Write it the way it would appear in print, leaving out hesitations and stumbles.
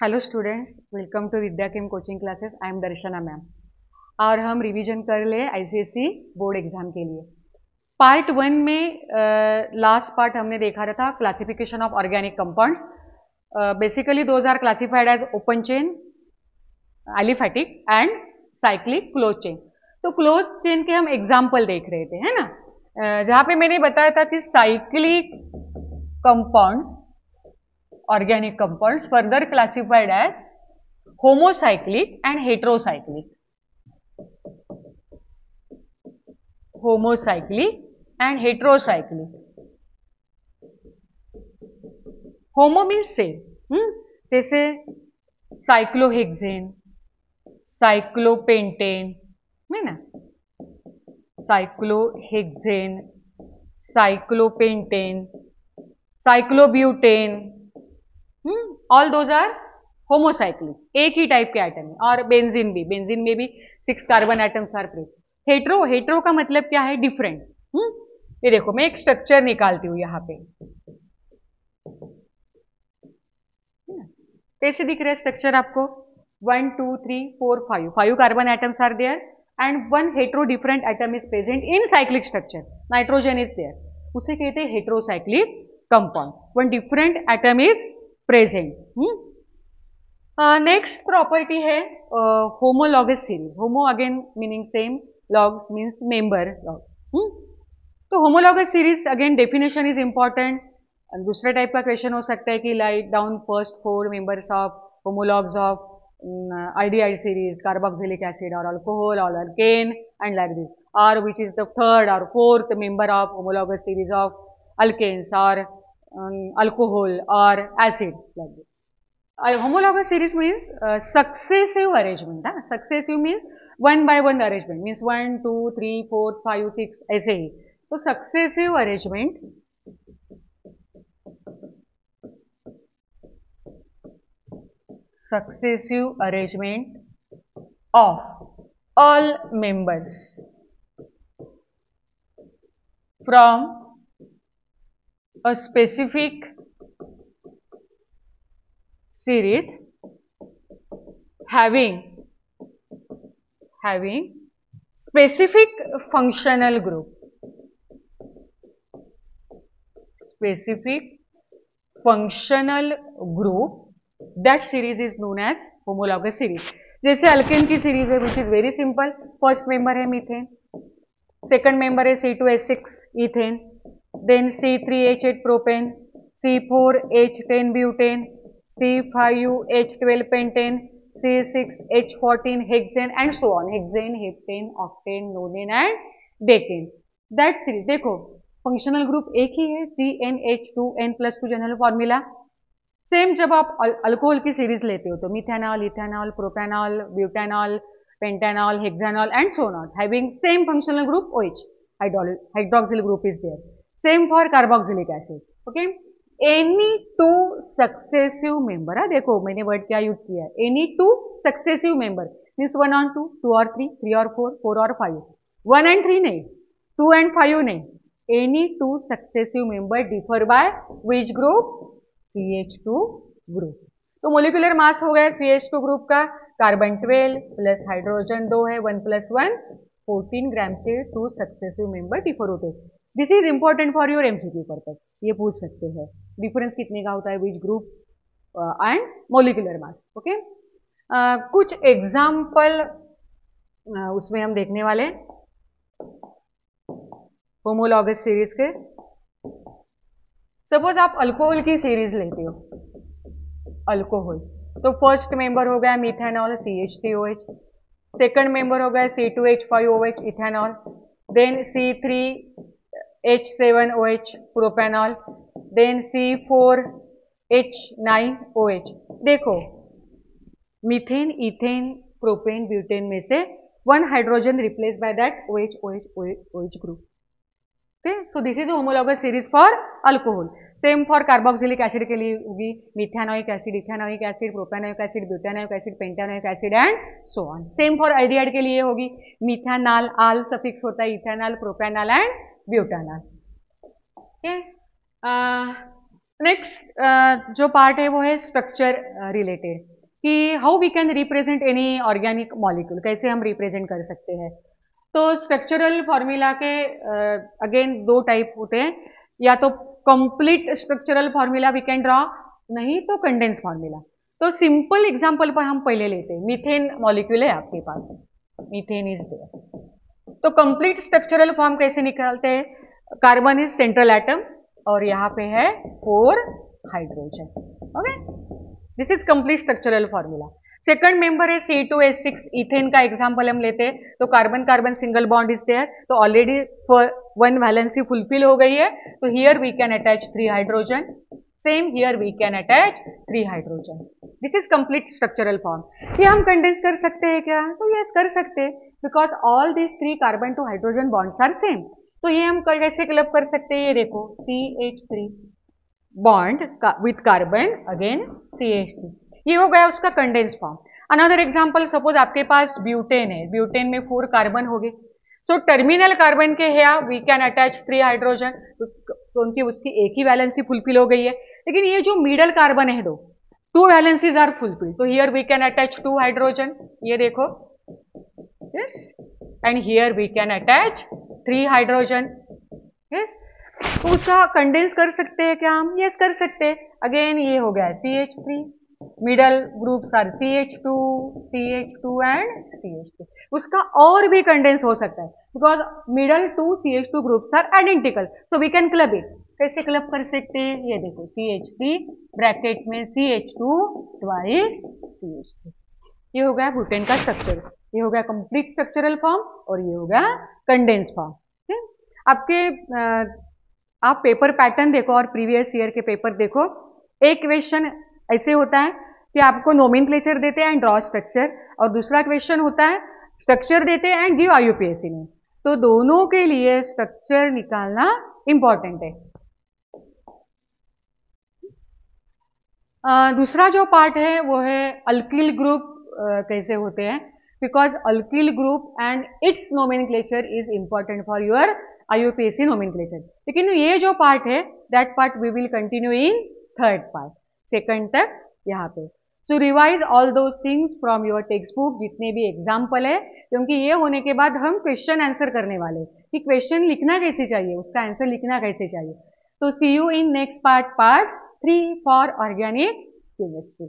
Hello student, welcome to Vidya chem coaching classes. I am Darshana ma'am. और हम revision कर ले आईसीएसई बोर्ड एग्जाम के लिए। पार्ट वन में लास्ट पार्ट हमने देखा था classification of organic compounds. Basically those are classified as open chain, aliphatic and cyclic close chain. तो क्लोज चेन के हम एग्जाम्पल देख रहे थे, है ना। जहां पे मैंने बताया था कि cyclic compounds, organic compounds further classified as homocyclic and heterocyclic. Homocyclic and heterocyclic. Homo means same. जैसे साइक्लोहेक्सेन, साइक्लोपेंटेन, है ना, cyclohexane, cyclopentane, cyclobutane, all those are homocyclic, एक ही टाइप के एटम है। और बेंजीन में भी 6 carbon atoms are present. Hetero का मतलब क्या है? डिफरेंट। ये देखो, मैं एक स्ट्रक्चर निकालती हूं यहाँ पे, कैसे दिख रहा है स्ट्रक्चर आपको? 1 2 3 4 5 carbon atoms are there and one hetero different atom is present in cyclic structure. Nitrogen is there, उसे कहते हैं heterocyclic compound. One different atom is present. Next property है homologous series. Homo again meaning same, log means member, log. तो homologous series again definition is important. दूसरे type का question हो सकता है कि write down first 4 members of homologues of aldehyde series, carboxylic acid or alcohol or alkane and like this, or which is the third or fourth member of homologous series of alkanes or alcohol or acid, like this. Homologous series means successive arrangement. Successive means one by one arrangement, means 1 2 3 4 5 6 ऐसे ही। तो successive arrangement of all members from a specific series having specific functional group. Specific functional group, that series is known as homologous series. जैसे alkane की series है, which is very simple. First member है methane, second member है C2H6 ethane, then C3H8 propane, C4H10 butane, C5H12 pentane, C6H14 hexane and so on, hexane, heptane, octane, nonane and decane. That series देखो, functional group एक ही है, CnH2n+2 general formula. Same जब आप alcohol की series लेते हो तो methanol, ethanol, propanol, butanol, pentanol, hexanol and so on, having same functional group OH, hydroxyl group is there. Same for carboxylic acid. Okay, any two successive member, देखो मैंने word क्या use किया है, any two successive member means 1 और 2, 2 और 3, 3 और 4, 4 और 5, 1 and 3 नहीं, 2 एंड 5 नहीं, any two successive member differ by which group? CH2 group. तो मोलिकुलर मास हो गया CH2 ग्रुप का, कार्बन 12 प्लस हाइड्रोजन 2 है, 1 + 1 14 ग्राम से 2 सक्सेसिव मेंबर डिफर होते हैं। This is important for your MCQ purpose, ये पूछ सकते हैं डिफरेंस कितने का होता है which group and molecular mass. Okay, कुछ एग्जाम्पल उसमें हम देखने वाले होमोलॉगस सीरीज के। सपोज आप अल्कोहल की सीरीज लेते हो, अल्कोहल, तो फर्स्ट मेंबर हो गया मिथेनॉल CH3OH, सेकंड मेंबर हो गया C2H5OH ethanol, then C3H7OH propanol, then C4H9OH। देखो, मीथेन, इथेन, प्रोपेन, ब्यूटेन में से 1 hydrogen replace by that OH group. Okay, so this is homologous series for alcohol. Same for carboxylic acid के लिए होगी methanoic acid, ethanoic acid, propanoic acid, butanoic acid, pentanoic acid and so on. Same for aldehyde के लिए होगी methanol, ol suffix होता है, ethanol, propanol and butanol. Okay, next जो part है वो है स्ट्रक्चर रिलेटेड, कि how we can represent any organic molecule, कैसे हम रिप्रेजेंट कर सकते हैं। तो स्ट्रक्चरल फॉर्मूला के अगेन दो टाइप होते हैं, या तो complete structural formula we can draw, नहीं तो कंडेंस फॉर्मूला। तो सिंपल एग्जांपल पर हम पहले लेते हैं, मीथेन मॉलिक्यूल है आपके पास, मीथेन इज देयर। तो कंप्लीट स्ट्रक्चरल फॉर्म कैसे निकालते हैं, कार्बन इज सेंट्रल एटम और यहाँ पे है 4 hydrogen. Okay, this is complete structural formula. Second member है C2H6, इथेन का एग्जांपल हम लेते हैं, तो carbon carbon single bond is there, तो ऑलरेडी 1 वैलेंसी फुलफिल हो गई है, तो here we can attach 3 hydrogen, same here we can attach 3 hydrogen. This is complete structural form. ये हम कंडेंस कर सकते हैं क्या, तो यस कर सकते हैं, because all this 3 carbon to hydrogen bonds are same. तो ये हम कैसे क्लब कर सकते हैं, ये देखो CH3 bond with carbon again CH3, ये हो गया उसका condense form. Another example, suppose आपके पास ब्यूटेन है, ब्यूटेन में 4 कार्बन हो गए, सो टर्मिनल कार्बन के है वी कैन अटैच 3 हाइड्रोजन, तो उनकी उसकी एक ही वैलेंसी फुलफिल हो गई है। लेकिन ये जो मिडल कार्बन है 2 वैलेंसीज आर फुलफिल, तो here we can attach 2 hydrogen, ये देखो, yes, and here we can attach 3 hydrogen, yes. तो उसका कंडेंस कर सकते हैं क्या हम, यस कर सकते हैं। अगेन ये हो गया CH3, middle groups are CH2, CH2 and CH2। उसका और भी कंडेंस हो सकता है, because middle 2 CH2 groups are identical, so we can club it. कैसे क्लब कर सकते हैं, ये देखो CH3 ब्रैकेट में CH2 ट्वाइस CH2, ये हो गया ब्यूटेन का स्ट्रक्चर, ये हो गया कंप्लीट स्ट्रक्चरल फॉर्म, और ये हो गया कंडेंस फॉर्म। आपके आप पेपर पैटर्न देखो और प्रीवियस ईयर के पेपर देखो, एक क्वेश्चन ऐसे होता है कि आपको नोमेनक्लेचर देते हैं एंड ड्रॉ स्ट्रक्चर, और दूसरा क्वेश्चन होता है स्ट्रक्चर देते हैं एंड गिव IUPAC नेम। तो दोनों के लिए स्ट्रक्चर निकालना इंपॉर्टेंट है। दूसरा जो पार्ट है वो है अल्किल ग्रुप कैसे होते हैं, because alkyl group and its nomenclature is important for your IUPAC nomenclature. लेकिन ये जो पार्ट है that part we will continue in third part, second तक यहाँ पे। So revise all those things from your textbook, जितने भी example है, क्योंकि ये होने के बाद हम क्वेश्चन आंसर करने वाले कि क्वेश्चन लिखना कैसे चाहिए, उसका आंसर लिखना कैसे चाहिए। तो see you in next part 3 for organic chemistry.